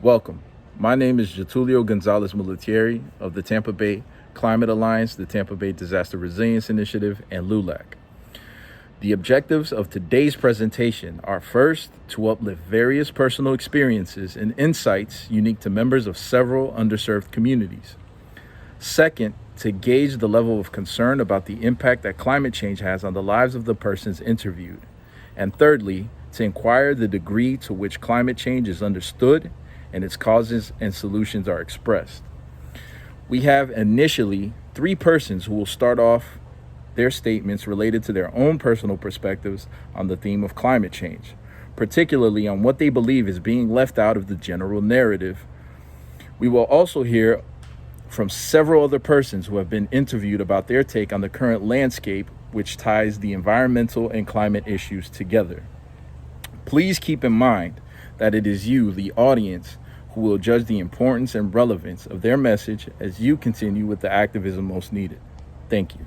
Welcome. My name is Getulio Gonzalez Mulatieri of the Tampa Bay Climate Alliance, the Tampa Bay Disaster Resilience Initiative, and LULAC. The objectives of today's presentation are first, to uplift various personal experiences and insights unique to members of several underserved communities. Second, to gauge the level of concern about the impact that climate change has on the lives of the persons interviewed. And thirdly, to inquire the degree to which climate change is understood and its causes and solutions are expressed. We have initially 3 persons who will start off their statements related to their own personal perspectives on the theme of climate change, particularly on what they believe is being left out of the general narrative. We will also hear from several other persons who have been interviewed about their take on the current landscape, which ties the environmental and climate issues together. Please keep in mind that it is you, the audience, who will judge the importance and relevance of their message as you continue with the activism most needed. Thank you.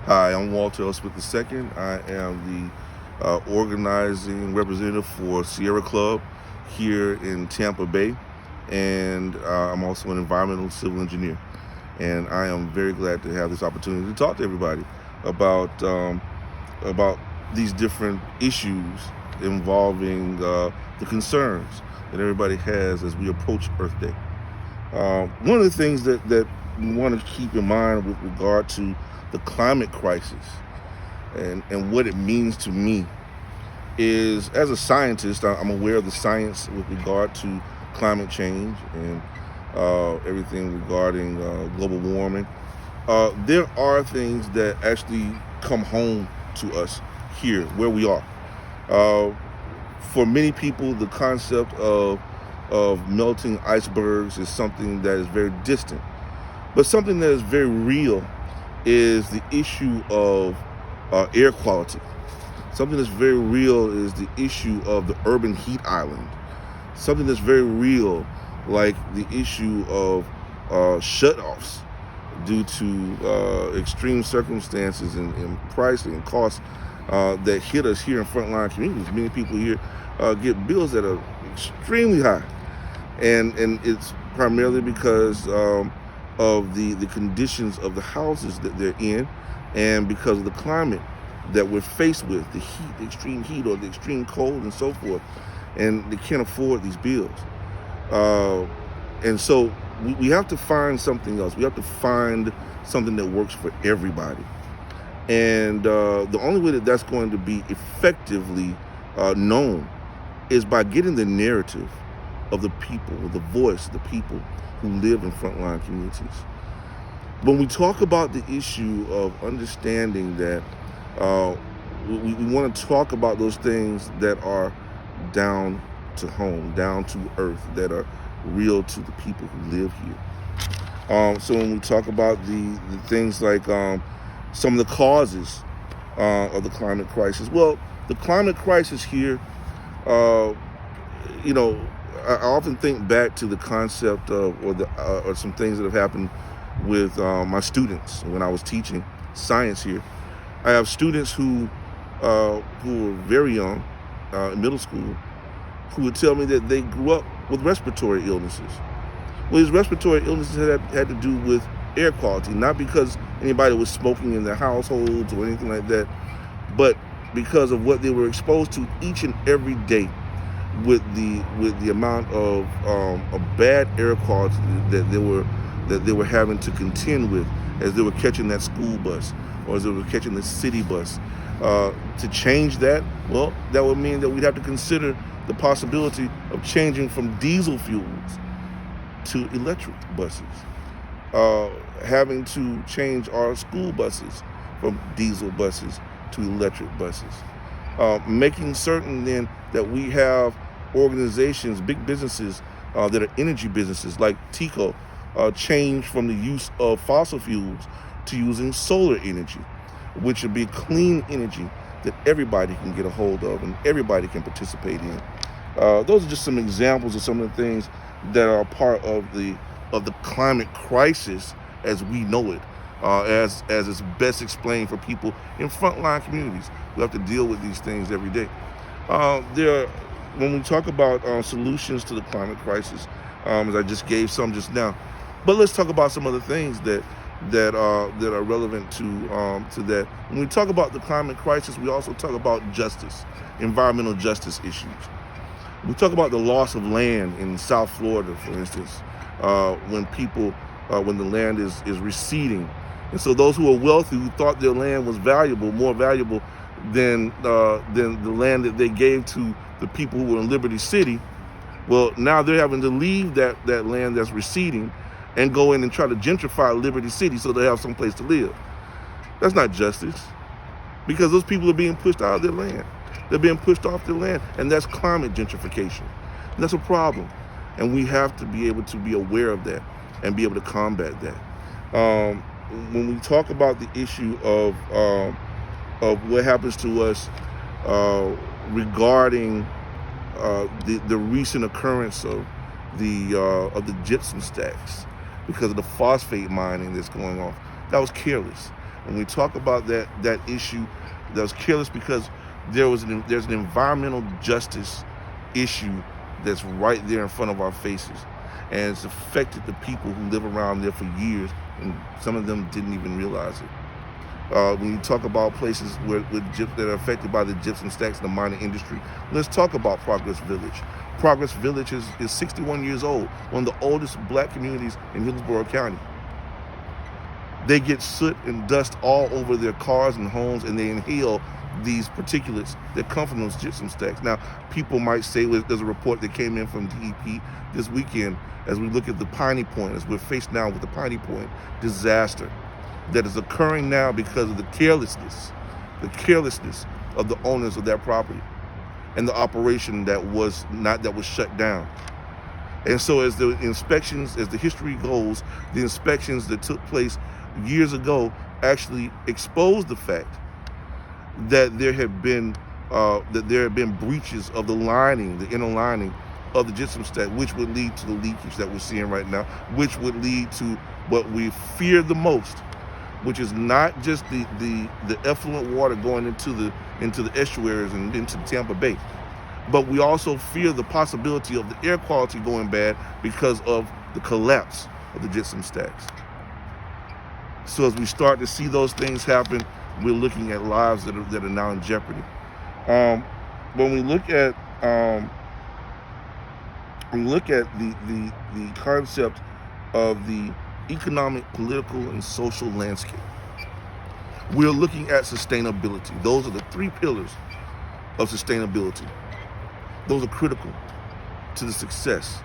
Hi, I'm Walter L. Smith II. I am the organizing representative for Sierra Club here in Tampa Bay, and I'm also an environmental civil engineer. And I am very glad to have this opportunity to talk to everybody about these different issues involving the concerns that everybody has as we approach Earth Day. One of the things that we want to keep in mind with regard to the climate crisis and what it means to me is, as a scientist, I'm aware of the science with regard to climate change and everything regarding global warming. There are things that actually come home to us here where we are. For many people, the concept of melting icebergs is something that is very distant. But something that is very real is the issue of air quality. Something that's very real is the issue of the urban heat island. Something that's very real, like the issue of shutoffs due to extreme circumstances and pricing and costs that hit us here in frontline communities. Many people here get bills that are extremely high, and it's primarily because of the conditions of the houses that they're in, and because of the climate that we're faced with, the heat, the extreme heat or the extreme cold and so forth, and they can't afford these bills. And so we have to find something else. We have to find something that works for everybody. And the only way that that's going to be effectively known is by getting the narrative of the people, the voice of the people who live in frontline communities. When we talk about the issue of understanding that we want to talk about those things that are down to home, down to earth, that are real to the people who live here. So when we talk about the things like some of the causes of the climate crisis, well, the climate crisis here, I often think back to the concept of, or some things that have happened with my students when I was teaching science here. I have students who are very young, in middle school, who would tell me that they grew up with respiratory illnesses. Well, these respiratory illnesses had to do with air quality, not because anybody was smoking in their households or anything like that, but because of what they were exposed to each and every day with the amount of bad air quality that they were having to contend with as they were catching that school bus or as they were catching the city bus. To change that, well, that would mean that we'd have to consider the possibility of changing from diesel fuels to electric buses, having to change our school buses from diesel buses to electric buses, making certain then that we have organizations, big businesses that are energy businesses like TECO, change from the use of fossil fuels to using solar energy, which would be clean energy that everybody can get a hold of and everybody can participate in. Those are just some examples of some of the things that are part of the climate crisis as we know it, as it's best explained for people in frontline communities who have to deal with these things every day. There are when we talk about solutions to the climate crisis, as I just gave some just now, but let's talk about some other things that are relevant to that. When we talk about the climate crisis, we also talk about justice, environmental justice issues. We talk about the loss of land in South Florida, for instance, when the land is receding, and so those who are wealthy, who thought their land was valuable, more valuable than the land that they gave to the people who were in Liberty City, well, now they're having to leave that land that's receding and go in and try to gentrify Liberty City so they have some place to live. That's not justice, because those people are being pushed out of their land. They're being pushed off their land, and that's climate gentrification. And that's a problem, and we have to be able to be aware of that and be able to combat that. When we talk about the issue of what happens to us regarding the recent occurrence of the gypsum stacks because of the phosphate mining that's going on, that was careless. When we talk about that issue, that was careless because there's an environmental justice issue that's right there in front of our faces, and it's affected the people who live around there for years, and some of them didn't even realize it. When you talk about places that are affected by the gypsum stacks in the mining industry, let's talk about Progress Village. Progress Village is 61 years old, one of the oldest black communities in Hillsborough County. They get soot and dust all over their cars and homes, and they inhale these particulates that come from those gypsum stacks. Now, people might say, there's a report that came in from DEP this weekend as we look at the Piney Point, as we're faced now with the Piney Point disaster that is occurring now because of the carelessness of the owners of that property and the operation that was shut down. And so as the inspections, as the history goes, the inspections that took place years ago actually exposed the fact that there had been breaches of the lining, the inner lining of the gypsum stack, which would lead to the leakage that we're seeing right now, which would lead to what we fear the most, which is not just the effluent water going into the estuaries and into Tampa Bay, but we also fear the possibility of the air quality going bad because of the collapse of the gypsum stacks. So as we start to see those things happen, we're looking at lives that are now in jeopardy. When we look at the concept of the economic, political, and social landscape, we're looking at sustainability. Those are the three pillars of sustainability. Those are critical to the success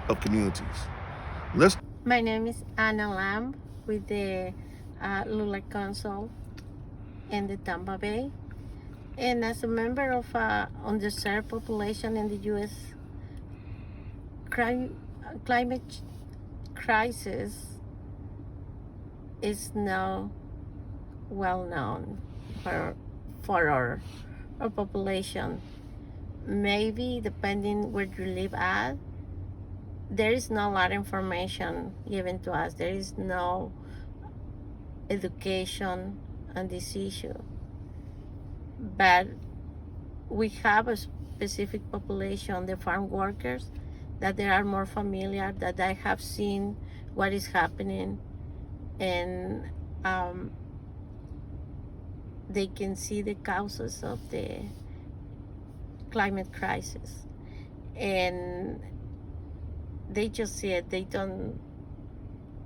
of communities. My name is Anna Lamb with the LULAC Council in the Tampa Bay. And as a member of underserved population in the U.S., climate crisis is now well known for our population. Maybe depending where you live at, there is not a lot of information given to us. There is no education on this issue. But we have a specific population, the farm workers, that they are more familiar, that they have seen what is happening, and they can see the causes of the climate crisis. And they just see it. They don't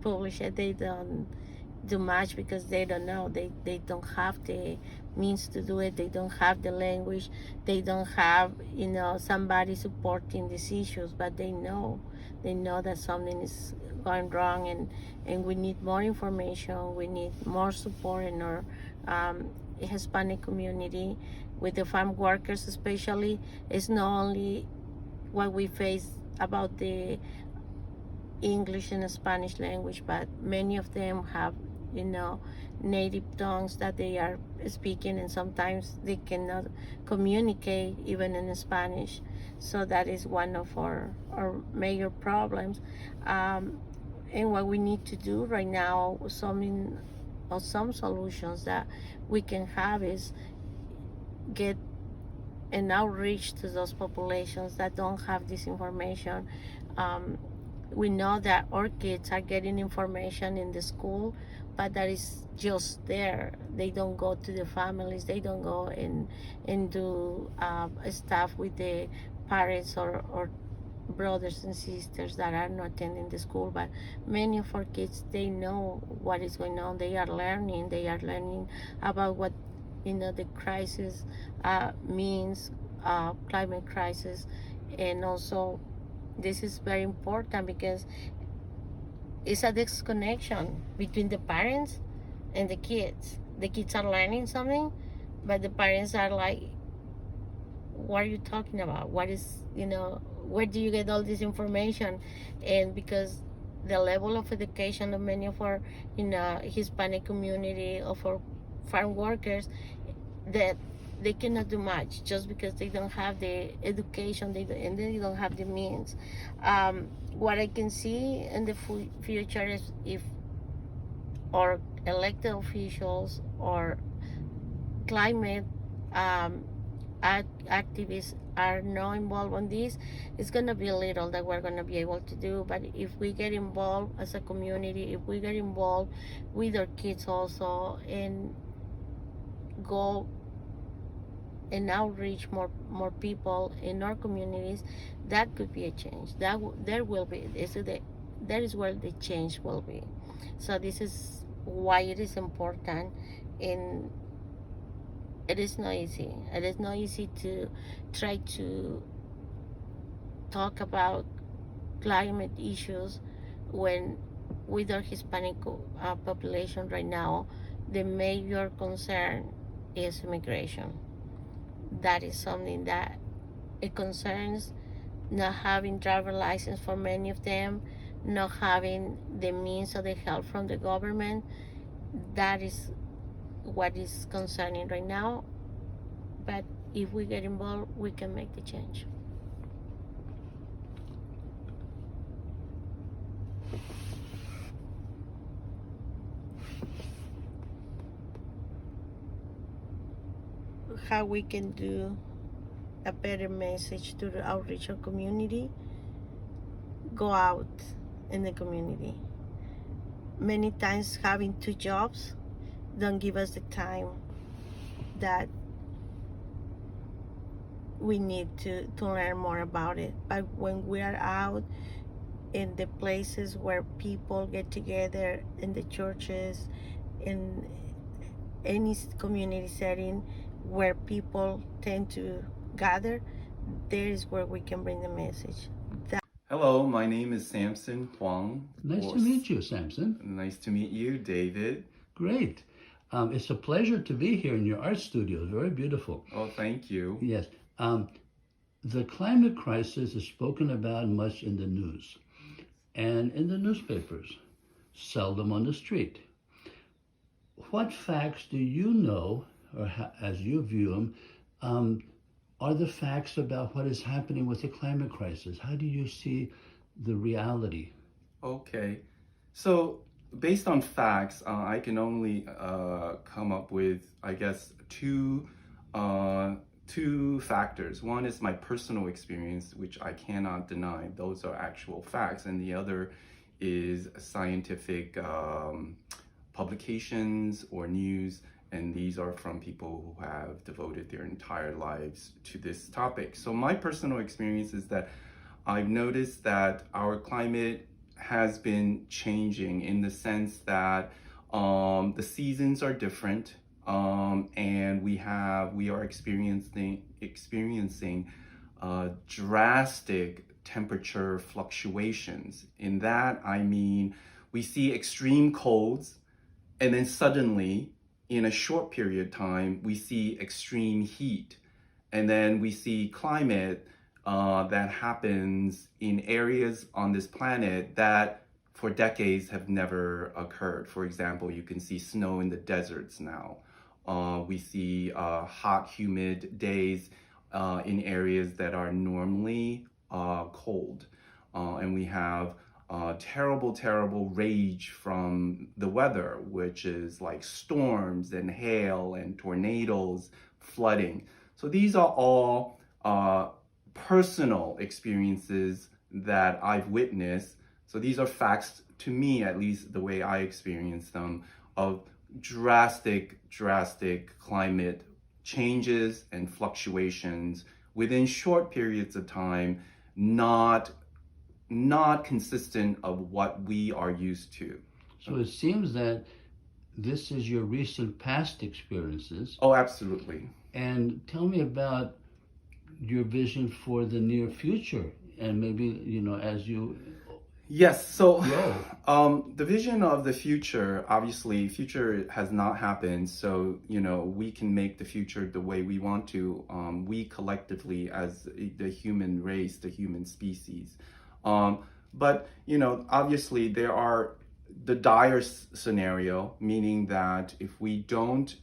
publish it. They don't do much because they don't know. They don't have the means to do it. They don't have the language. They don't have, somebody supporting these issues, but they know that something is going wrong, and we need more information. We need more support in our Hispanic community with the farm workers especially. It's not only what we face about the English and Spanish language, but many of them have native tongues that they are speaking, and sometimes they cannot communicate even in Spanish. So that is one of our major problems. And what we need to do right now, some solutions that we can have is get and outreach to those populations that don't have this information. Um, we know that our kids are getting information in the school, but that is just there. They don't go to the families. They don't go and do stuff with the parents or brothers and sisters that are not attending the school. But many of our kids, they know what is going on. They are learning. They are learning about what the crisis means, climate crisis, and also this is very important because it's a disconnection between the parents and the kids. The kids are learning something, but the parents are like, what are you talking about? What is, where do you get all this information? And because the level of education of many of our, Hispanic community, of our farm workers, that they cannot do much just because they don't have the education, and they don't have the means. What I can see in the future is if our elected officials or climate um, activists are not involved on this, it's going to be little that we're going to be able to do. But if we get involved as a community, if we get involved with our kids also, and go and outreach more people in our communities, that could be a change. There will be. That is where the change will be. So this is why it is important, and it is not easy. It is not easy to try to talk about climate issues when, with our Hispanic population right now, the major concern is immigration. That is something that it concerns. Not having driver license for many of them, not having the means of the help from the government. That is what is concerning right now. But if we get involved, we can make the change. How we can do a better message to the outreach of community: go out in the community. Many times having two jobs don't give us the time that we need to learn more about it. But when we are out in the places where people get together, in the churches, in any community setting where people tend to gather, there is where we can bring the message. Hello, my name is Samson Huang. Nice to meet you, Samson. Nice to meet you, David. Great. It's a pleasure to be here in your art studio. Very beautiful. Oh, thank you. Yes. The climate crisis is spoken about much in the news and in the newspapers, seldom on the street. What facts do you know, or as you view them, are the facts about what is happening with the climate crisis? How do you see the reality? Okay. So, based on facts, I can only come up with, I guess, two factors. One is my personal experience, which I cannot deny. Those are actual facts. And the other is scientific publications or news. And these are from people who have devoted their entire lives to this topic. So my personal experience is that I've noticed that our climate has been changing in the sense that the seasons are different, and we are experiencing drastic temperature fluctuations. In that, I mean, we see extreme colds, and then suddenly, in a short period of time, we see extreme heat. And then we see climate that happens in areas on this planet that for decades have never occurred. For example, you can see snow in the deserts now. We see hot, humid days in areas that are normally cold. And we have terrible rage from the weather, which is like storms and hail and tornadoes, flooding. So these are all personal experiences that I've witnessed. So these are facts to me, at least the way I experience them, of drastic climate changes and fluctuations within short periods of time, not consistent of what we are used to. So it seems that this is your recent past experiences. Oh, absolutely. And tell me about your vision for the near future, and maybe, as you Yes, so grow. the vision of the future, obviously, future has not happened, so we can make the future the way we want to. We collectively, as the human race, the human species. But obviously, there are the dire scenario, meaning that if we don't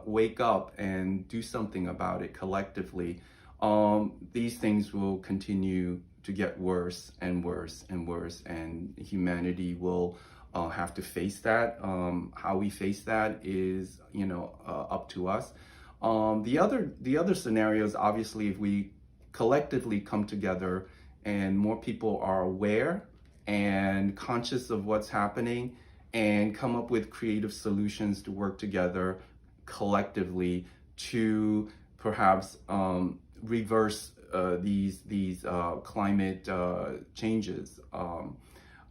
wake up and do something about it collectively, these things will continue to get worse and worse and worse, and humanity will have to face that. How we face that is, up to us. The other scenarios, obviously, if we collectively come together and more people are aware and conscious of what's happening and come up with creative solutions to work together collectively to perhaps reverse these climate changes.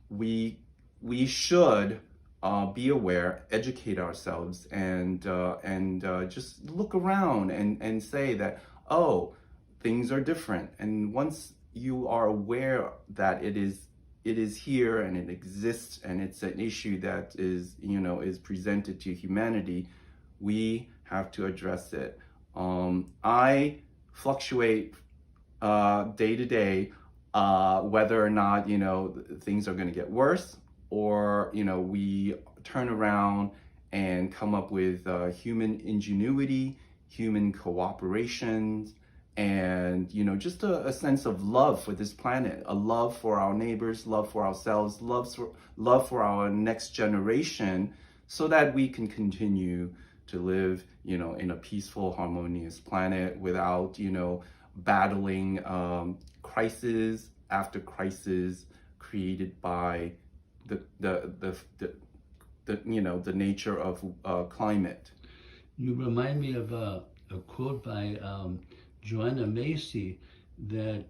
We should be aware, educate ourselves, and just look around and say that, oh, things are different. And once you are aware that it is here and it exists and it's an issue that is presented to humanity, we have to address it. I fluctuate day to day whether or not things are going to get worse, or we turn around and come up with human ingenuity, human cooperation, and just a sense of love for this planet, a love for our neighbors, love for ourselves, love for our next generation, so that we can continue to live in a peaceful, harmonious planet without battling crisis after crisis created by the nature of climate. You remind me of a quote by Joanna Macy that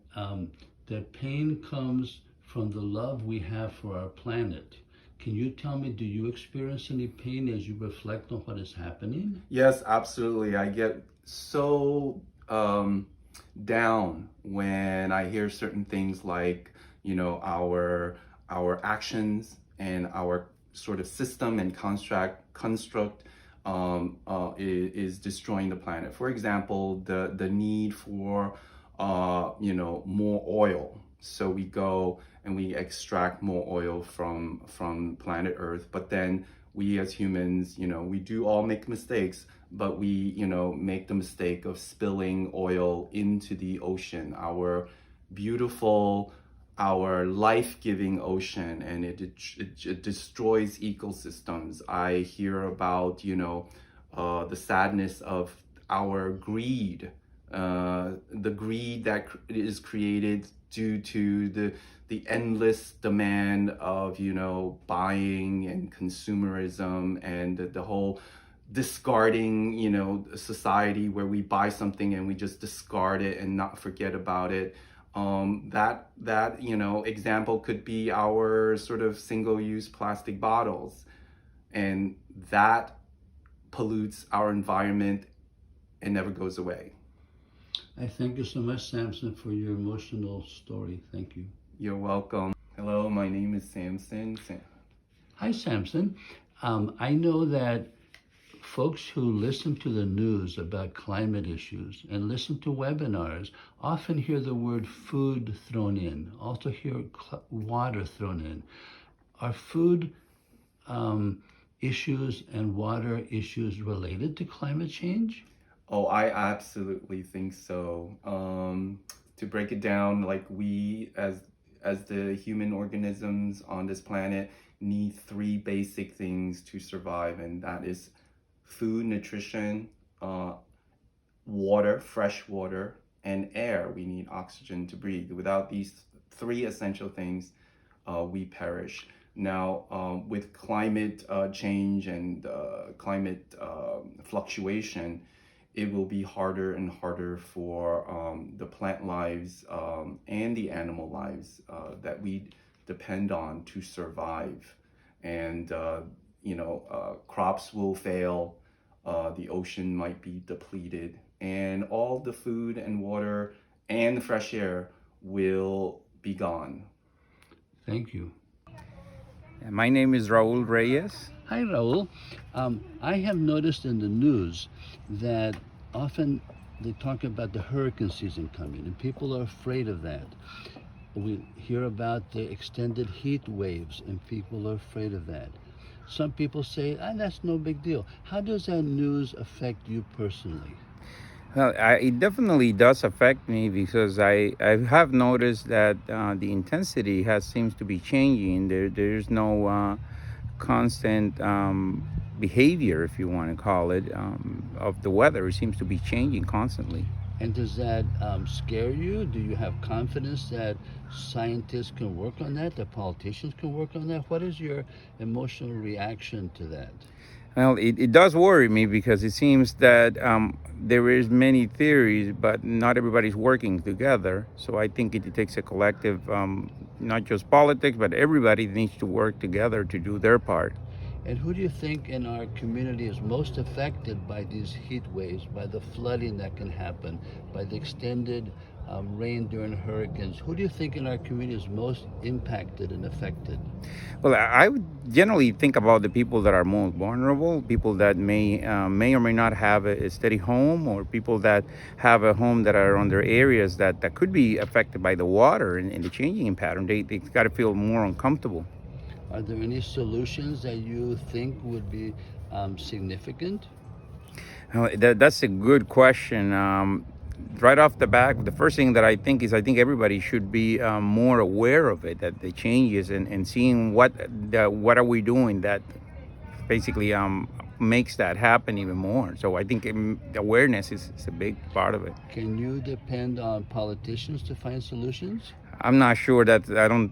that pain comes from the love we have for our planet. Can you tell me, do you experience any pain as you reflect on what is happening? Yes, absolutely. I get so down when I hear certain things like, our actions and our sort of system and construct is destroying the planet. For example, the need for more oil. So we go and we extract more oil from planet Earth, but then we as humans, we do all make mistakes, but we, make the mistake of spilling oil into the ocean, our beautiful, our life-giving ocean, and it destroys ecosystems. I hear about, the sadness of our greed, the greed that is created due to the endless demand of buying and consumerism, and the whole discarding society where we buy something and we just discard it and not forget about it. That example could be our sort of single-use plastic bottles, and that pollutes our environment and never goes away. I thank you so much, Samson, for your emotional story. Thank you. You're welcome. Hello, my name is Samson. Hi, Samson. I know that folks who listen to the news about climate issues and listen to webinars often hear the word food thrown in, also hear water thrown in. Are food issues and water issues related to climate change? Oh, I absolutely think so. To break it down, like we as the human organisms on this planet need three basic things to survive, and that is food, nutrition, water, fresh water, and air. We need oxygen to breathe. Without these three essential things, we perish. Now, with climate change and climate fluctuation, it will be harder and harder for the plant lives and the animal lives that we depend on to survive. And, crops will fail, the ocean might be depleted, and all the food and water and the fresh air will be gone. Thank you. My name is Raul Reyes. Hi, Raul. I have noticed in the news that often they talk about the hurricane season coming, and people are afraid of that. We hear about the extended heat waves, and people are afraid of that. Some people say, that's no big deal. How does that news affect you personally? Well, it definitely does affect me because I have noticed that the intensity seems to be changing. There's no constant behavior, if you want to call it, of the weather. It seems to be changing constantly. And does that scare you? Do you have confidence that scientists can work on that politicians can work on that? What is your emotional reaction to that? Well, it does worry me because it seems that there is many theories, but not everybody's working together. So I think it takes a collective, not just politics, but everybody needs to work together to do their part. And who do you think in our community is most affected by these heat waves, by the flooding that can happen, by the extended rain during hurricanes? Who do you think in our community is most impacted and affected? Well, I would generally think about the people that are most vulnerable, people that may or may not have a steady home, or people that have a home that are under areas that could be affected by the water and the changing pattern. They got to feel more uncomfortable. Are there any solutions that you think would be significant? That's a good question. Right off the bat, the first thing that I think everybody should be more aware of it, that the changes, and seeing what are we doing that basically makes that happen even more. So I think awareness is a big part of it. Can you depend on politicians to find solutions? I'm not sure that I don't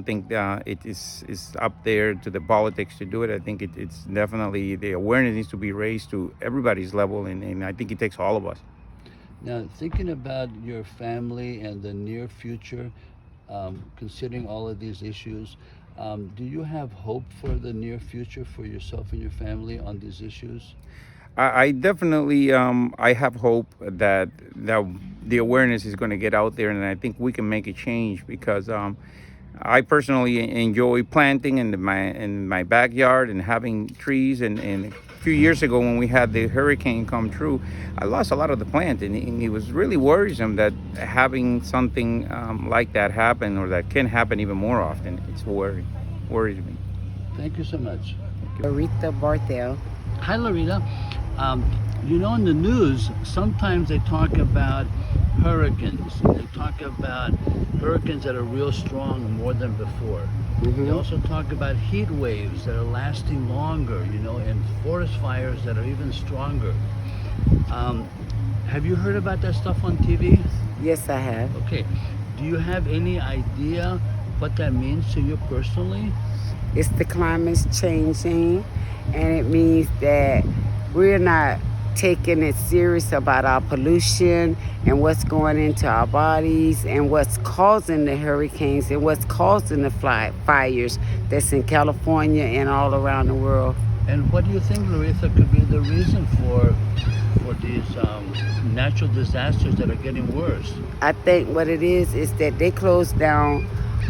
think it is up there to the politics to do it. I think it's definitely, the awareness needs to be raised to everybody's level, and I think it takes all of us. Now, thinking about your family and the near future, considering all of these issues, do you have hope for the near future for yourself and your family on these issues? I definitely I have hope that the awareness is going to get out there, and I think we can make a change, because I personally enjoy planting in my backyard and having trees. And a few years ago, when we had the hurricane come through, I lost a lot of the plant, and it was really worrisome that having something like that happen, or that can happen even more often. Worries me. Thank you so much. Loretta Barthel. Hi, Loretta. In the news, sometimes they talk about hurricanes. They talk about hurricanes that are real strong, more than before. They also talk about heat waves that are lasting longer, and forest fires that are even stronger. Have you heard about that stuff on TV? Yes, I have. Okay. Do you have any idea what that means to you personally? It's the climate's changing, and it means that we're not taking it serious about our pollution and what's going into our bodies and what's causing the hurricanes and what's causing the fires that's in California and all around the world. And what do you think, Larissa, could be the reason for these natural disasters that are getting worse? I think what it is that they closed down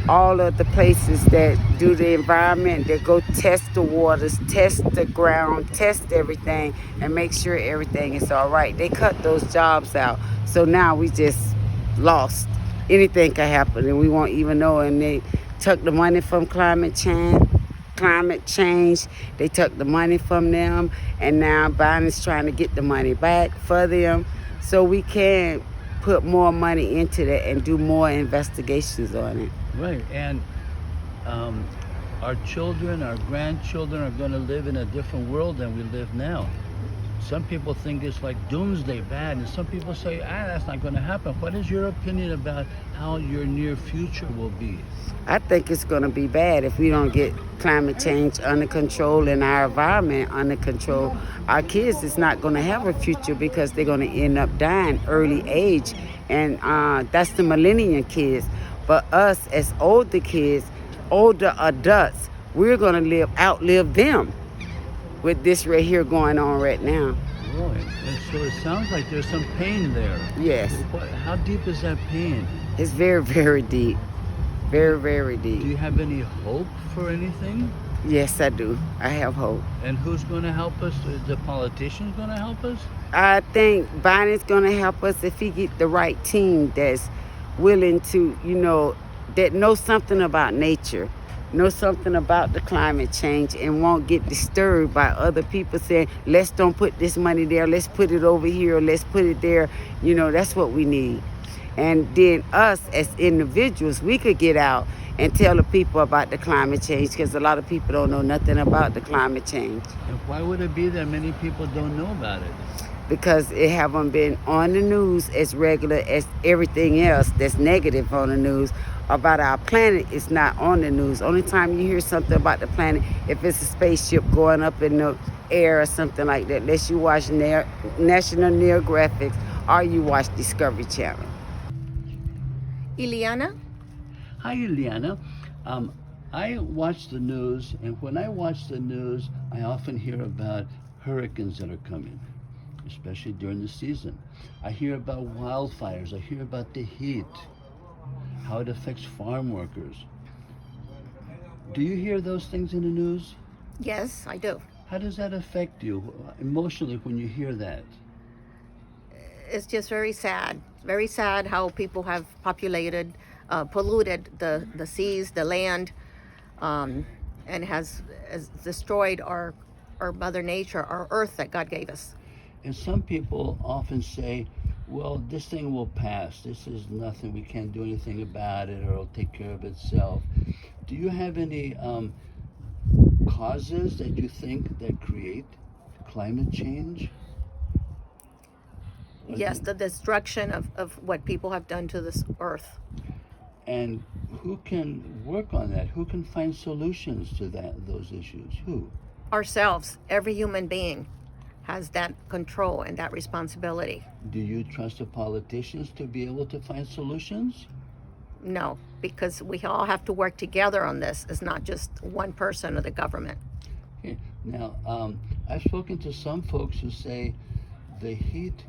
all of the places that do the environment, that go test the waters, test the ground, test everything, and make sure everything is all right. They cut those jobs out. So now we just lost. Anything can happen, and we won't even know. And they took the money from climate change. They took the money from them, and now Biden's trying to get the money back for them. So we can put more money into that and do more investigations on it. Right, and our children, our grandchildren are going to live in a different world than we live now. some people think it's like doomsday bad, and some people say, that's not going to happen. What is your opinion about how your near future will be? I think it's going to be bad if we don't get climate change under control and our environment under control. Our kids is not going to have a future because they're going to end up dying early age, and that's the millennium kids. But us as older kids, older adults, we're going to outlive them with this right here going on right now. Boy, and so it sounds like there's some pain there. Yes. How deep is that pain? It's very, very deep. Very, very deep. Do you have any hope for anything? Yes, I do. I have hope. And who's going to help us? The politicians going to help us? I think Biden's going to help us if he get the right team that's willing to, that knows something about nature, know something about the climate change, and won't get disturbed by other people saying, let's don't put this money there, let's put it over here, or let's put it there. That's what we need. And then us as individuals, we could get out and tell the people about the climate change, because a lot of people don't know nothing about the climate change. And why would it be that many people don't know about it? Because it haven't been on the news as regular as everything else that's negative on the news. About our planet, it's not on the news. Only time you hear something about the planet, if it's a spaceship going up in the air or something like that, unless you watch National Geographic or you watch Discovery Channel. Ileana? Hi, Ileana. I watch the news, and when I watch the news, I often hear about hurricanes that are coming, especially during the season. I hear about wildfires. I hear about the heat, how it affects farm workers. Do you hear those things in the news? Yes, I do. How does that affect you emotionally when you hear that? It's just very sad how people have polluted the seas, the land, and has destroyed our Mother Nature, our earth that God gave us. And some people often say, well, this thing will pass. This is nothing. We can't do anything about it, or it'll take care of itself. Do you have any causes that you think that create climate change? Yes, the destruction of what people have done to this earth. And who can work on that? Who can find solutions to those issues? Who? Ourselves, every human being has that control and that responsibility. Do you trust the politicians to be able to find solutions? No, because we all have to work together on this. It's not just one person or the government. Okay. Now, I've spoken to some folks who say the heat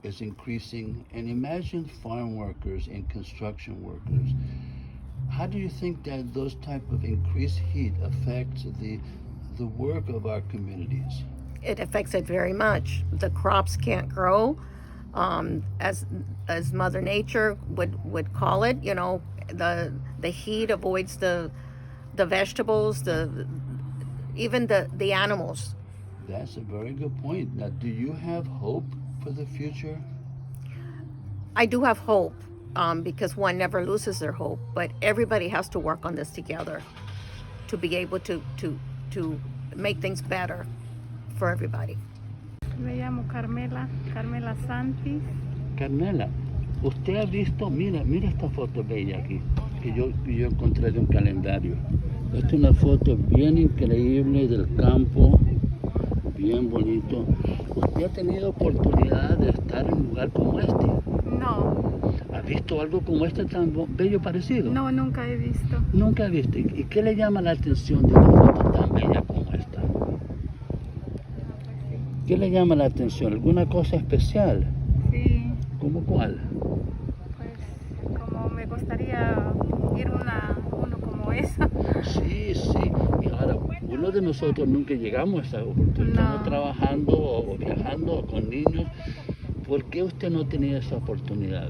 is increasing, and imagine farm workers and construction workers. How do you think that those type of increased heat affects the work of our communities? It affects it very much. The crops can't grow, as Mother Nature would call it. The heat avoids the vegetables, even the animals. That's a very good point. Now, do you have hope for the future? I do have hope, because one never loses their hope, but everybody has to work on this together to be able to make things better for everybody. Me llamo Carmela Santis. Carmela, usted ha visto, mira esta foto bella aquí, que yo encontré de un calendario. Esta es una foto bien increíble del campo, bien bonito. ¿Usted ha tenido oportunidad de estar en un lugar como este? No, ¿Ha visto algo como este tan bello parecido? no, nunca he visto. Nunca ha visto. ¿Y qué le llama la atención de una foto tan bella como esta? ¿Qué le llama la atención? ¿Alguna cosa especial? Sí, ¿Cómo cuál? pues como me gustaría ir uno como eso. Sí. Y ahora, uno de nosotros nunca llegamos a esa oportunidad. Estamos trabajando o viajando con niños. ¿Por qué usted no tenía esa oportunidad?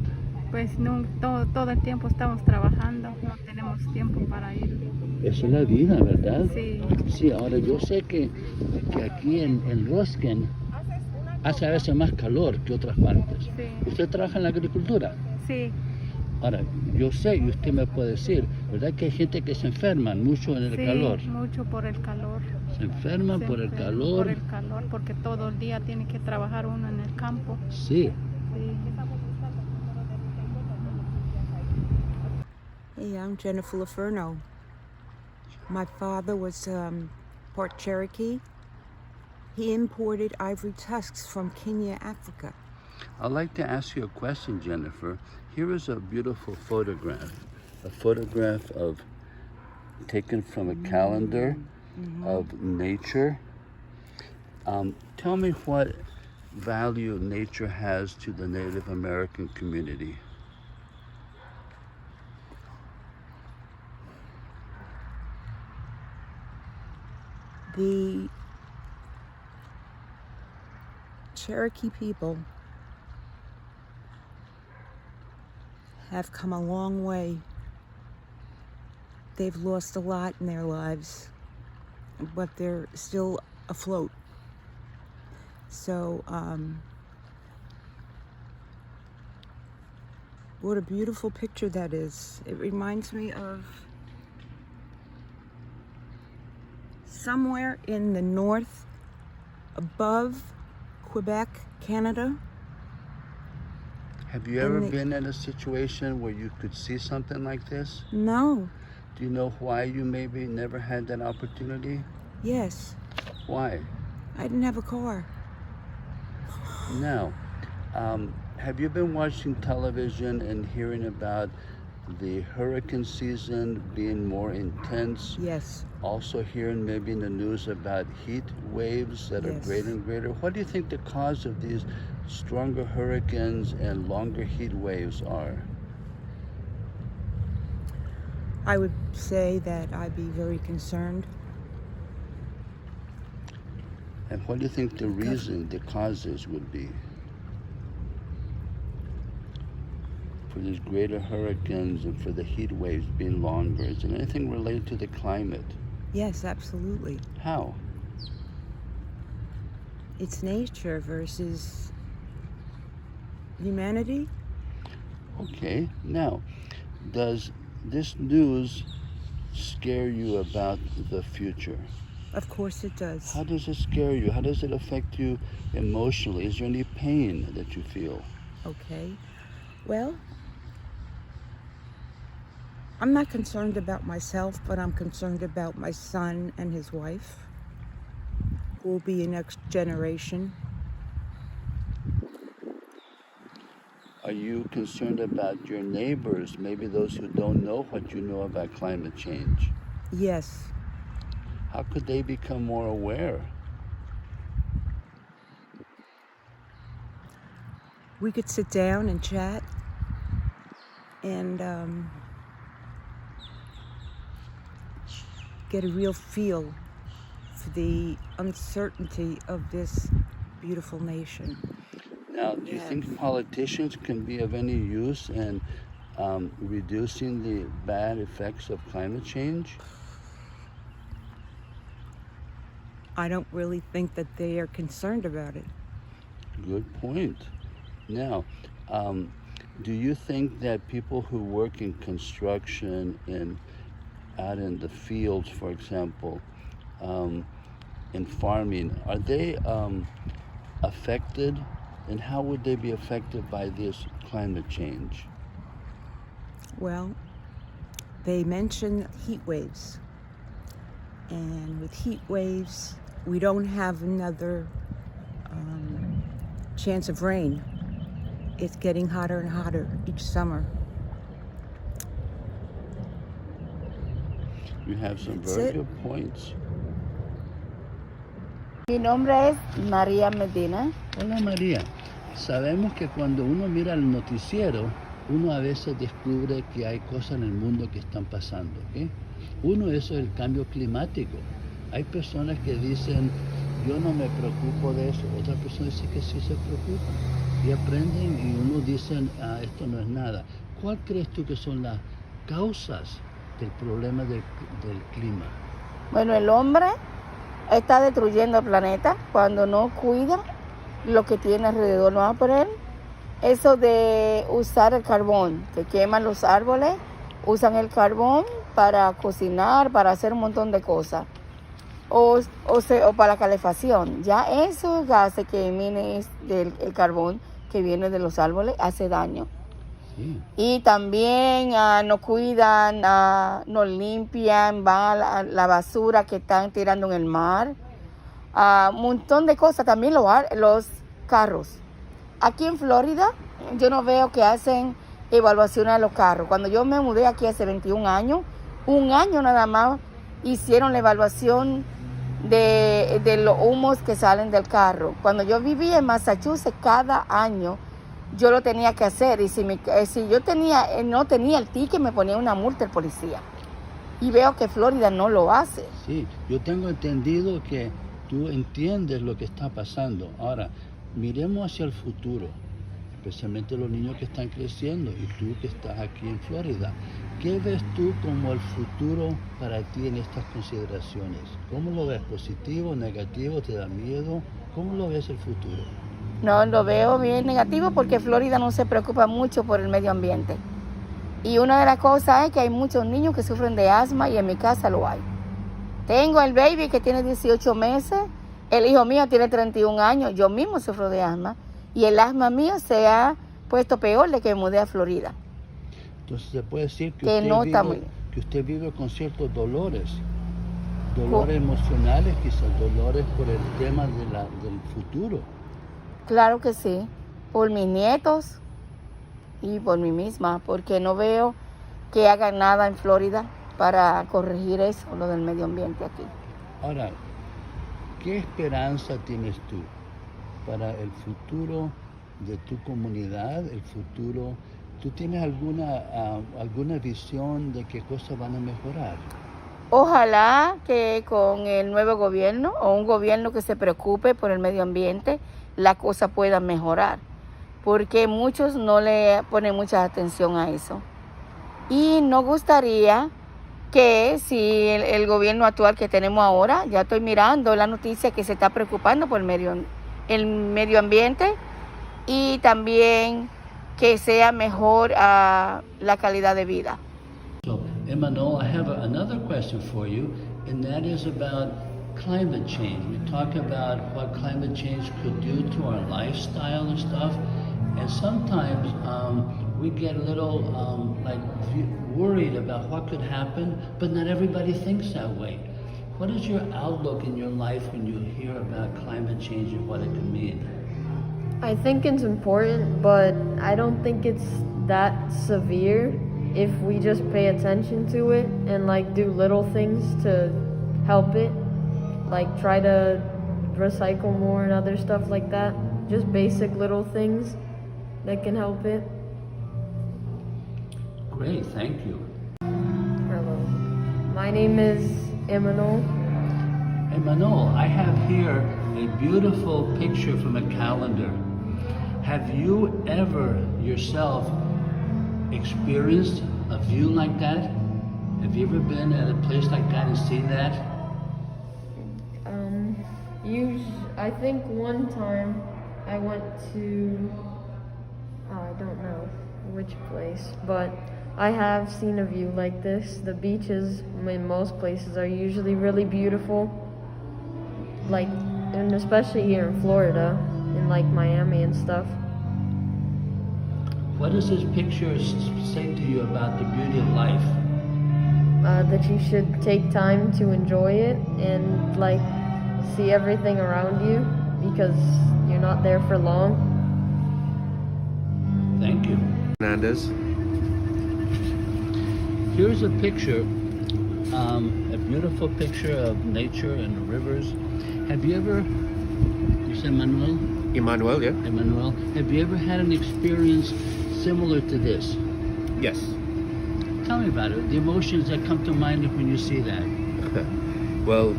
Pues no, todo el tiempo estamos trabajando, no tenemos tiempo para ir. Esa es la vida, ¿verdad? Sí. Sí, ahora yo sé que aquí en Rosken hace a veces más calor que otras partes. Sí. ¿Usted trabaja en la agricultura? Sí, Ahora, yo sé, y usted me puede decir, ¿verdad que hay gente que se enferma mucho en el sí, calor? mucho por el calor. Se enferman por el Por calor. el calor, porque todo el día tiene que trabajar uno en el campo. Sí. Sí. Hey, I'm Jennifer Laferno. My father was part Cherokee. He imported ivory tusks from Kenya, Africa. I'd like to ask you a question, Jennifer. Here is a beautiful photograph of taken from a calendar of nature. Tell me what value nature has to the Native American community. The Cherokee people have come a long way. They've lost a lot in their lives, but they're still afloat. So, what a beautiful picture that is. It reminds me of somewhere in the north, above Quebec, Canada. Have you ever been in a situation where you could see something like this? No. Do you know why you maybe never had that opportunity? Yes. Why? I didn't have a car. Now, have you been watching television and hearing about the hurricane season being more intense? Yes. Also hearing maybe in the news about heat waves that are Yes. greater and greater. What do you think the cause of these stronger hurricanes and longer heat waves are? I would say that I'd be very concerned. And what do you think the reason, the causes would be for these greater hurricanes and for the heat waves being longer? Is there anything related to the climate? Yes, absolutely. How? It's nature versus humanity. Okay, now, does this news scare you about the future? Of course it does. How does it scare you? How does it affect you emotionally? Is there any pain that you feel? Okay. Well, I'm not concerned about myself, but I'm concerned about my son and his wife, who will be a next generation. Are you concerned about your neighbors, maybe those who don't know what you know about climate change? Yes. How could they become more aware? We could sit down and chat and get a real feel for the uncertainty of this beautiful nation. Now, do you think politicians can be of any use in reducing the bad effects of climate change? I don't really think that they are concerned about it. Good point. Now, do you think that people who work in construction and out in the fields, for example, in farming, are they affected, and how would they be affected by this climate change? Well, they mention heat waves. And with heat waves, we don't have another chance of rain. It's getting hotter and hotter each summer. You have some That's very it. good points. Mi nombre es María Medina. Hola María, sabemos que cuando uno mira el noticiero, uno a veces descubre que hay cosas en el mundo que están pasando, ¿ok? Uno, eso es el cambio climático. Hay personas que dicen, yo no me preocupo de eso. Otras personas dicen que sí se preocupan. Y aprenden y uno dicen, esto no es nada. ¿Cuál crees tú que son las causas del problema del clima? Bueno, el hombre está destruyendo el planeta cuando no cuida lo que tiene alrededor. No va a poner eso de usar el carbón, que queman los árboles, usan el carbón para cocinar, para hacer un montón de cosas. o para la calefacción. Ya esos gases que emiten del el carbón que viene de los árboles hace daño. Sí. Y también no cuidan, no limpian, van a la basura que están tirando en el mar. Un montón de cosas, también los carros. Aquí en Florida yo no veo que hacen evaluaciones de los carros. Cuando yo me mudé aquí hace 21 años, un año nada más hicieron la evaluación de los humos que salen del carro. Cuando yo vivía en Massachusetts, cada año yo lo tenía que hacer. Y si yo no tenía el ticket, me ponía una multa el policía. Y veo que Florida no lo hace. Sí, yo tengo entendido que tú entiendes lo que está pasando. Ahora, miremos hacia el futuro, especialmente los niños que están creciendo y tú que estás aquí en Florida. ¿Qué ves tú como el futuro para ti en estas consideraciones? ¿Cómo lo ves? ¿Positivo, negativo? ¿Te da miedo? ¿Cómo lo ves el futuro? No, lo veo bien negativo porque Florida no se preocupa mucho por el medio ambiente. Y una de las cosas es que hay muchos niños que sufren de asma y en mi casa lo hay. Tengo el baby que tiene 18 meses, el hijo mío tiene 31 años, yo mismo sufro de asma y el asma mío se ha puesto peor de que me mudé a Florida. Entonces se puede decir que, usted vive con ciertos dolores emocionales, quizás dolores por el tema del futuro. Claro que sí, por mis nietos y por mí misma, porque no veo que hagan nada en Florida para corregir eso, lo del medio ambiente aquí. Ahora, ¿qué esperanza tienes tú para el futuro de tu comunidad, el futuro? ¿Tú tienes alguna visión de qué cosas van a mejorar? Ojalá que con el nuevo gobierno o un gobierno que se preocupe por el medio ambiente, la cosa pueda mejorar, porque muchos no le ponen mucha atención a eso. Y nos gustaría que si el gobierno actual que tenemos ahora, ya estoy mirando la noticia que se está preocupando por el medio ambiente y también que sea mejor la calidad de vida. So, Emmanuel, I have another question for you, and that is about climate change. We talk about what climate change could do to our lifestyle and stuff, and sometimes we get a little worried about what could happen, but not everybody thinks that way. What is your outlook in your life when you hear about climate change and what it could mean? I think it's important, but I don't think it's that severe if we just pay attention to it and do little things to help it, like try to recycle more and other stuff like that. Just basic little things that can help it. Great, thank you. Hello. My name is Emmanuel. Emmanuel, I have here a beautiful picture from a calendar. Have you ever yourself experienced a view like that? Have you ever been at a place like that and seen that? I think one time I went to, I don't know which place, but I have seen a view like this. The beaches in most places are usually really beautiful, and especially here in Florida, in Miami and stuff. What does this picture say to you about the beauty of life? That you should take time to enjoy it and see everything around you because you're not there for long. Thank you. Hernandez. Here's a picture, a beautiful picture of nature and the rivers. Have you ever, you said Manuel? Emmanuel, yeah. Emmanuel, have you ever had an experience similar to this? Yes. Tell me about it, the emotions that come to mind when you see that. Well,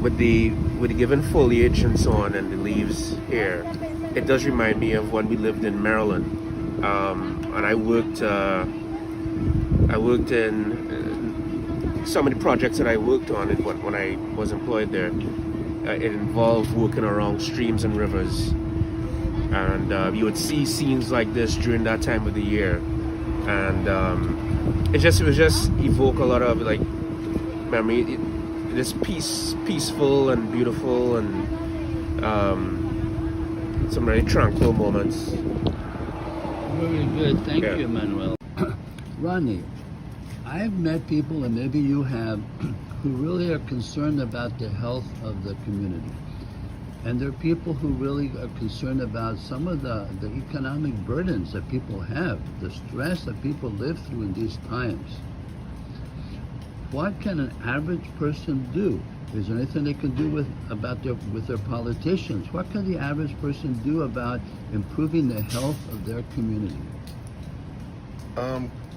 with the given foliage and so on and the leaves here, it does remind me of when we lived in Maryland, and I worked in some of the projects that I worked on when I was employed there. It involved working around streams and rivers, and you would see scenes like this during that time of the year, and it would just evoke a lot of memory. just peaceful and beautiful, and some very tranquil moments. Very good. Thank Yeah. you, Emmanuel. Rodney, I've met people, and maybe you have, who really are concerned about the health of the community. And there are people who really are concerned about some of the economic burdens that people have, the stress that people live through in these times. What can an average person do? Is there anything they can do with their politicians? What can the average person do about improving the health of their community?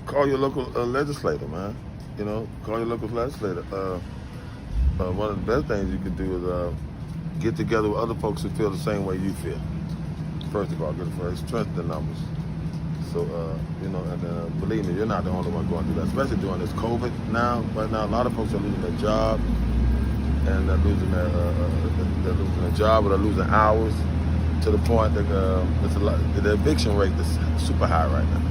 Call your local legislator, man. You know, call your local legislator. One of the best things you can do is get together with other folks who feel the same way you feel. First of all, strengthen the numbers. So, you know, and believe me, you're not the only one going through that, especially during this COVID now. Right now, a lot of folks are losing their job, and they're losing their job, or they're losing hours, to the point that the eviction rate is super high right now.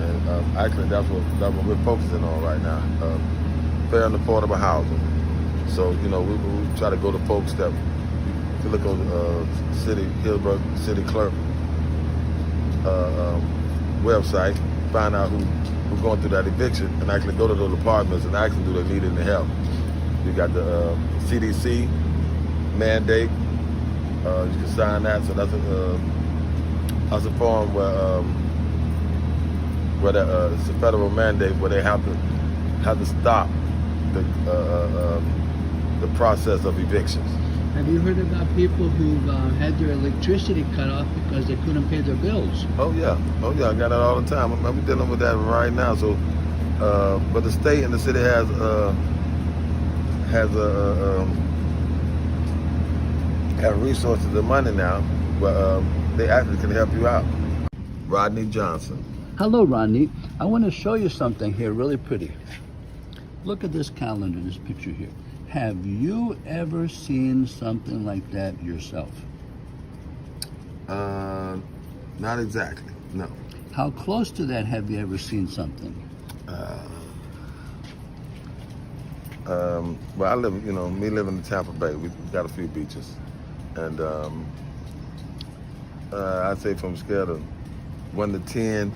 And actually, that's what we're focusing on right now, fair and affordable housing. So, you know, we try to go to folks that, if you look on Hillsborough City Clerk website, find out who's going through that eviction, and actually go to those apartments and ask them, do they need any help. You got the CDC mandate. You can sign that. So that's a form where it's a federal mandate where they have to stop the process of evictions. Have you heard about people who've had their electricity cut off because they couldn't pay their bills? Oh yeah, I got that all the time. I'm dealing with that right now. So, but the state and the city has resources and money now, but they actually can help you out. Rodney Johnson. Hello, Rodney. I want to show you something here really pretty. Look at this calendar, this picture here. Have you ever seen something like that yourself? Not exactly, no. How close to that have you ever seen something? Well, I live, me living in Tampa Bay, we've got a few beaches. And I'd say from scale of 1 to 10,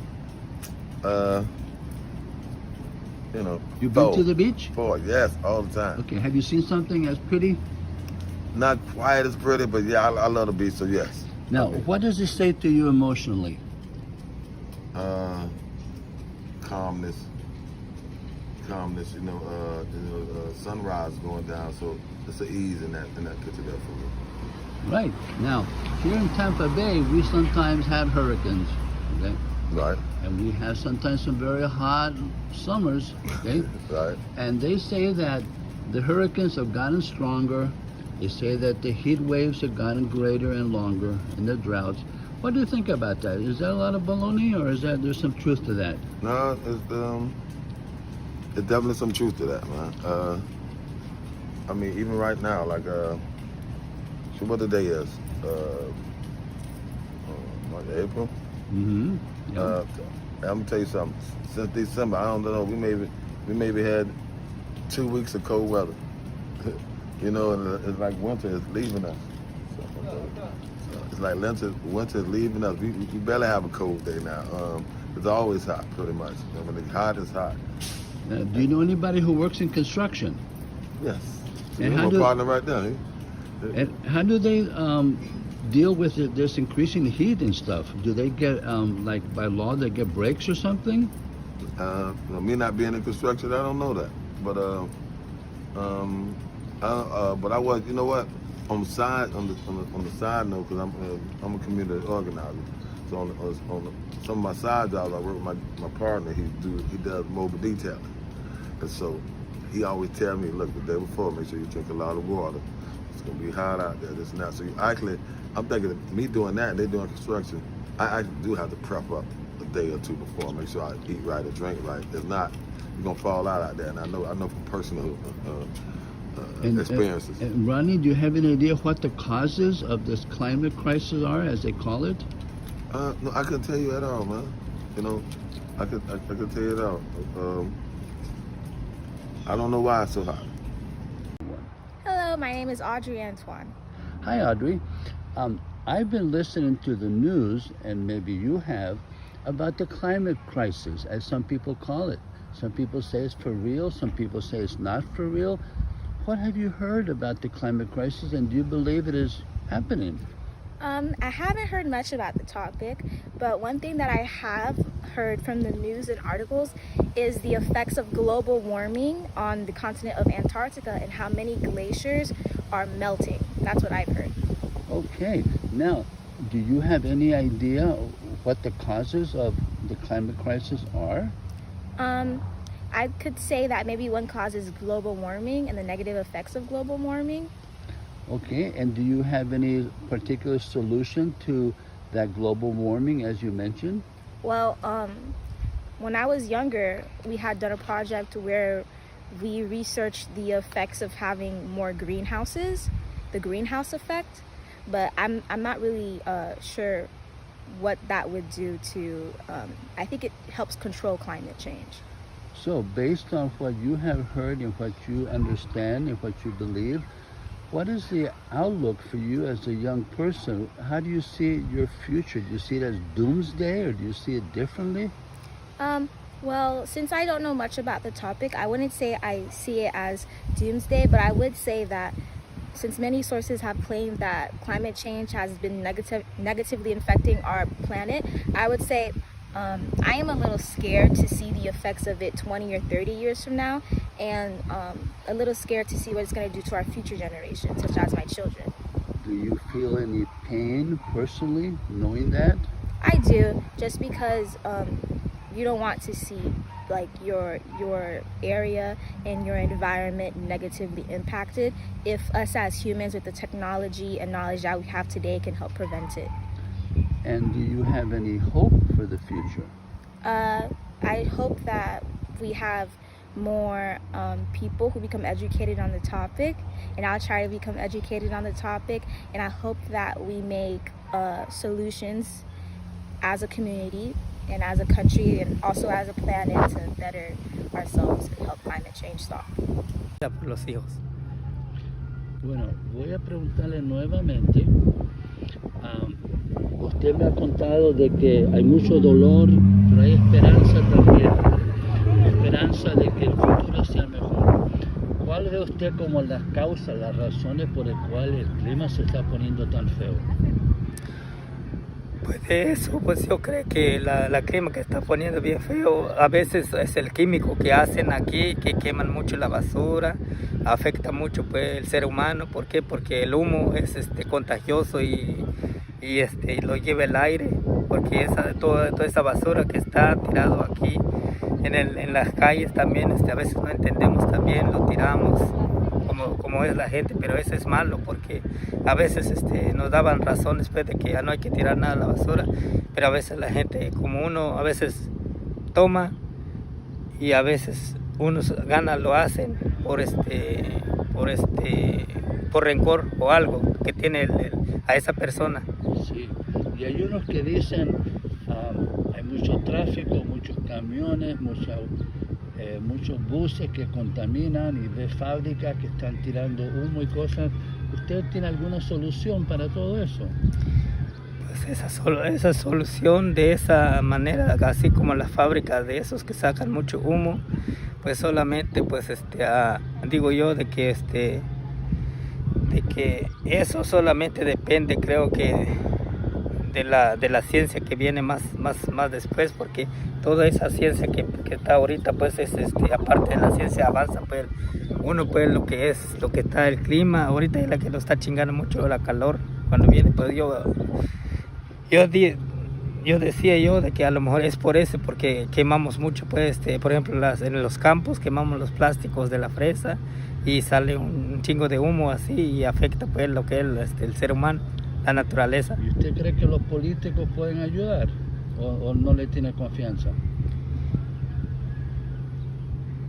You've four. been to the beach? 4, yes, all the time. Okay, have you seen something as pretty? Not quite as pretty, but yeah, I love the beach, so yes. Now, what does it say to you emotionally? Calmness, sunrise going down, so it's an ease in that picture there for me. Right. Now, here in Tampa Bay, we sometimes have hurricanes, okay? Right. And we have sometimes some very hot summers, okay? Right. And they say that the hurricanes have gotten stronger. They say that the heat waves have gotten greater and longer, and the droughts. What do you think about that? Is that a lot of baloney, or is that there's some truth to that? No, it's definitely some truth to that, man. I mean, even right now, like, so what the day is? Like April? Mm-hmm. Yeah. I'm gonna tell you something. Since December, I don't know. We maybe had 2 weeks of cold weather. And it's like winter is leaving us. So it's like winter is leaving us. We barely have a cold day now. It's always hot, pretty much. When it's hot, it's hot. Do you know anybody who works in construction? Yes. And my partner right there. And how do they deal with this increasing heat and stuff? Do they get, like by law, they get breaks or something? Me not being in construction, I don't know that. But but I was, you know what? On the side note, because I'm a community organizer. So on some of my side jobs, I work with my partner. He does mobile detailing, and so he always tell me, look, the day before, make sure you drink a lot of water. It's gonna be hot out there, this and that. So I'm thinking of me doing that, and they doing construction. I do have to prep up a day or two before, make sure I eat right or drink right. If not, you're gonna fall out there. And I know from personal experiences. And Ronnie, do you have any idea what the causes of this climate crisis are, as they call it? No, I couldn't tell you at all, man. I could tell you at all. I don't know why it's so hot. Hello, my name is Audrey Antoine. Hi, Audrey. I've been listening to the news, and maybe you have, about the climate crisis, as some people call it. Some people say it's for real, some people say it's not for real. What have you heard about the climate crisis, and do you believe it is happening? I haven't heard much about the topic, but one thing that I have heard from the news and articles is the effects of global warming on the continent of Antarctica and how many glaciers are melting. That's what I've heard. Okay, now, do you have any idea what the causes of the climate crisis are? I could say that maybe one cause is global warming and the negative effects of global warming. Okay, and do you have any particular solution to that global warming, as you mentioned? Well, when I was younger, we had done a project where we researched the effects of having more greenhouses, the greenhouse effect, but I'm not really sure what that would do to, I think it helps control climate change. So based on what you have heard and what you understand and what you believe, what is the outlook for you as a young person? How do you see your future? Do you see it as doomsday, or do you see it differently? Well, since I don't know much about the topic, I wouldn't say I see it as doomsday, but I would say that since many sources have claimed that climate change has been negatively affecting our planet, I would say I am a little scared to see the effects of it 20 or 30 years from now, and a little scared to see what it's going to do to our future generations, such as my children. Do you feel any pain personally knowing that? I do, just because you don't want to see like your area and your environment negatively impacted if us as humans with the technology and knowledge that we have today can help prevent it. And do you have any hope for the future? I hope that we have more people who become educated on the topic, and I'll try to become educated on the topic, and I hope that we make solutions as a community and as a country and also as a planet to better ourselves and help climate change stop. Por los hijos. Bueno, voy a preguntarle nuevamente. Usted me ha contado de que hay mucho dolor, pero hay esperanza también. Esperanza de que el futuro sea mejor. ¿Cuál ve usted como las causas, las razones por las cuales el clima se está poniendo tan feo? Pues de eso, pues yo creo que la clima que está poniendo bien feo, a veces es el químico que hacen aquí, que queman mucho la basura, afecta mucho pues el ser humano. ¿Por qué? Porque el humo es contagioso y lo lleva el aire, porque toda esa basura que está tirado aquí en las calles también, a veces no entendemos también, lo tiramos como es la gente, pero eso es malo porque a veces nos daban razones pues, de que ya no hay que tirar nada a la basura, pero a veces la gente, como uno a veces toma y a veces unos ganas lo hacen por rencor o algo que tiene a esa persona. Sí, y hay unos que dicen hay mucho tráfico, muchos camiones, muchos buses que contaminan y de fábricas que están tirando humo y cosas. ¿Usted tiene alguna solución para todo eso? Pues esa solución de esa manera, así como las fábricas de esos que sacan mucho humo, pues solamente pues digo yo de que eso solamente depende, creo que de la ciencia que viene más después, porque toda esa ciencia que está ahorita pues es aparte de la ciencia avanza pues uno pues lo que está el clima ahorita es la que lo está chingando mucho la calor cuando viene. Pues yo decía de que a lo mejor es por eso, porque quemamos mucho pues por ejemplo en los campos quemamos los plásticos de la fresa y sale un chingo de humo así y afecta pues lo que es el ser humano, la naturaleza. ¿Y usted cree que los políticos pueden ayudar o no le tiene confianza?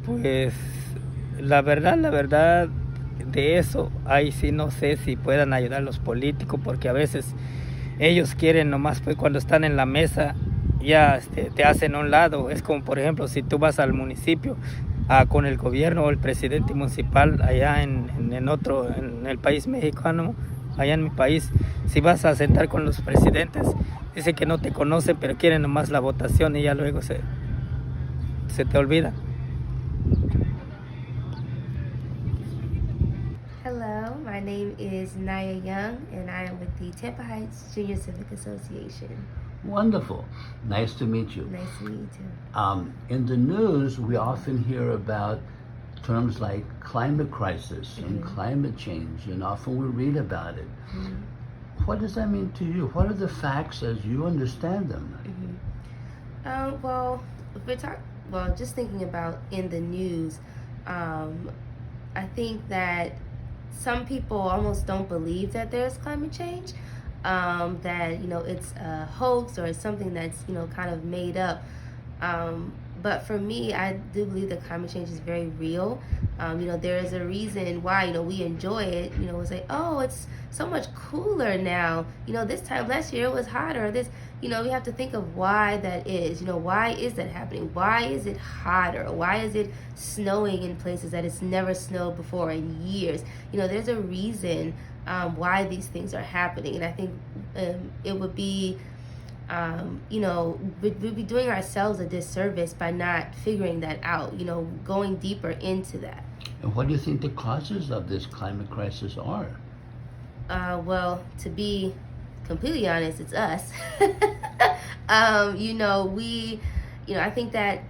Pues la verdad de eso ahí sí no sé si puedan ayudar los políticos, porque a veces ellos quieren nomás pues cuando están en la mesa ya te hacen a un lado. Es como, por ejemplo, si tú vas al municipio con el gobierno o el presidente municipal allá en el país mexicano, allá en mi país, si vas a sentar con los presidentes, dice que no te conocen, pero quieren nomás la votación y ya luego se te olvida. Hello, my name is Naya Young, and I am with the Tampa Heights Junior Civic Association. Wonderful. Nice to meet you. Nice to meet you too. In the news, we often hear about terms like climate crisis and climate change, and often we read about it. What does that mean to you? What are the facts as you understand them? Well, if we're just thinking about in the news, I think that some people almost don't believe that there's climate change, that it's a hoax or it's something that's kind of made up. But for me, I do believe that climate change is very real. There is a reason why we enjoy it. It's like, oh, it's so much cooler now. This time last year it was hotter. We have to think of why that is. Why is that happening? Why is it hotter? Why is it snowing in places that it's never snowed before in years? There's a reason why these things are happening, and I think it would be we'd be doing ourselves a disservice by not figuring that out, going deeper into that. And what do you think the causes of this climate crisis are? Well, to be completely honest, it's us. I think that,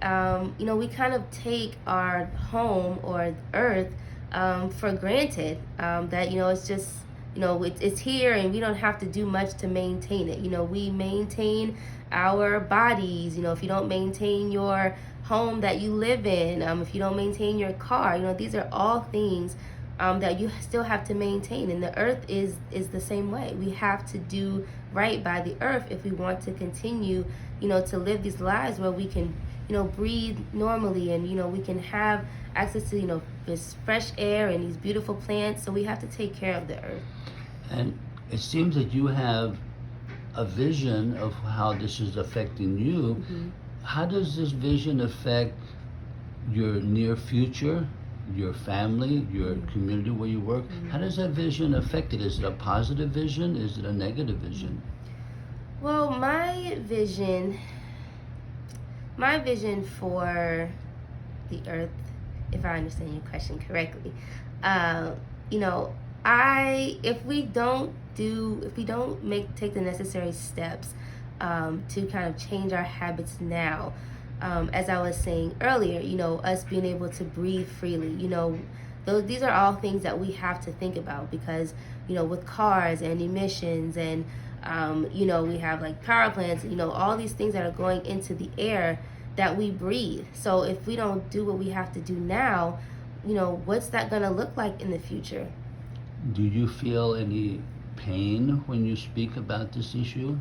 we kind of take our home or Earth for granted, that, it's just, it's here and we don't have to do much to maintain it. We maintain our bodies. If you don't maintain your home that you live in, if you don't maintain your car, these are all things that you still have to maintain. And the earth is the same way. We have to do right by the earth if we want to continue, to live these lives where we can, breathe normally and, we can have access to, this fresh air and these beautiful plants. So we have to take care of the earth. And it seems that you have a vision of how this is affecting you. How does this vision affect your near future, your family, your community where you work? How does that vision affect it? Is it a positive vision? Is it a negative vision? Well, my vision for the earth, if I understand your question correctly, if we don't take the necessary steps to kind of change our habits now, as I was saying earlier, us being able to breathe freely, these are all things that we have to think about because, with cars and emissions and, we have like power plants, all these things that are going into the air that we breathe. So if we don't do what we have to do now, what's that going to look like in the future? Do you feel any pain when you speak about this issue?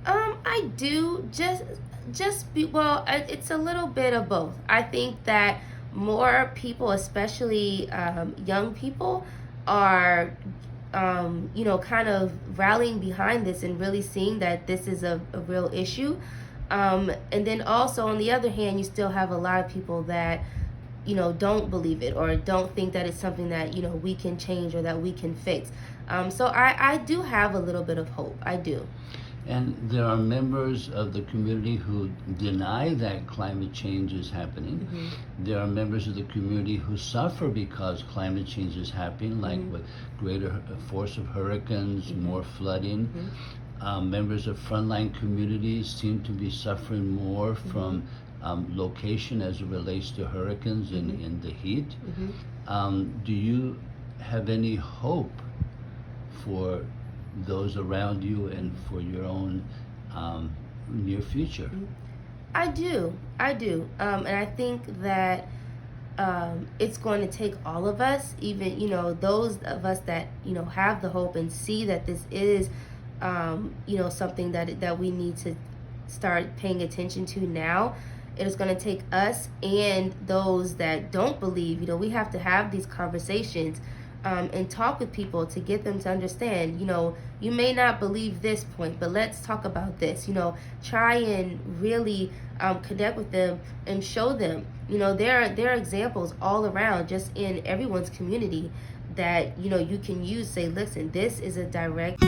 I do. It's a little bit of both. I think that more people, especially young people, are, kind of rallying behind this and really seeing that this is a real issue. And then also, on the other hand, you still have a lot of people that, don't believe it or don't think that it's something that, we can change or that we can fix. So I do have a little bit of hope. I do. And there are members of the community who deny that climate change is happening. There are members of the community who suffer because climate change is happening, like with greater force of hurricanes, more flooding. Members of frontline communities seem to be suffering more from location as it relates to hurricanes and the heat. Do you have any hope for those around you and for your own near future? I do. And I think that it's going to take all of us, even, those of us that, have the hope and see that this is, something that we need to start paying attention to now. It is going to take us and those that don't believe, we have to have these conversations and talk with people to get them to understand, you may not believe this point, but let's talk about this. Try and really connect with them and show them, there are examples all around, just in everyone's community, that you can use. Say, listen, this is a direct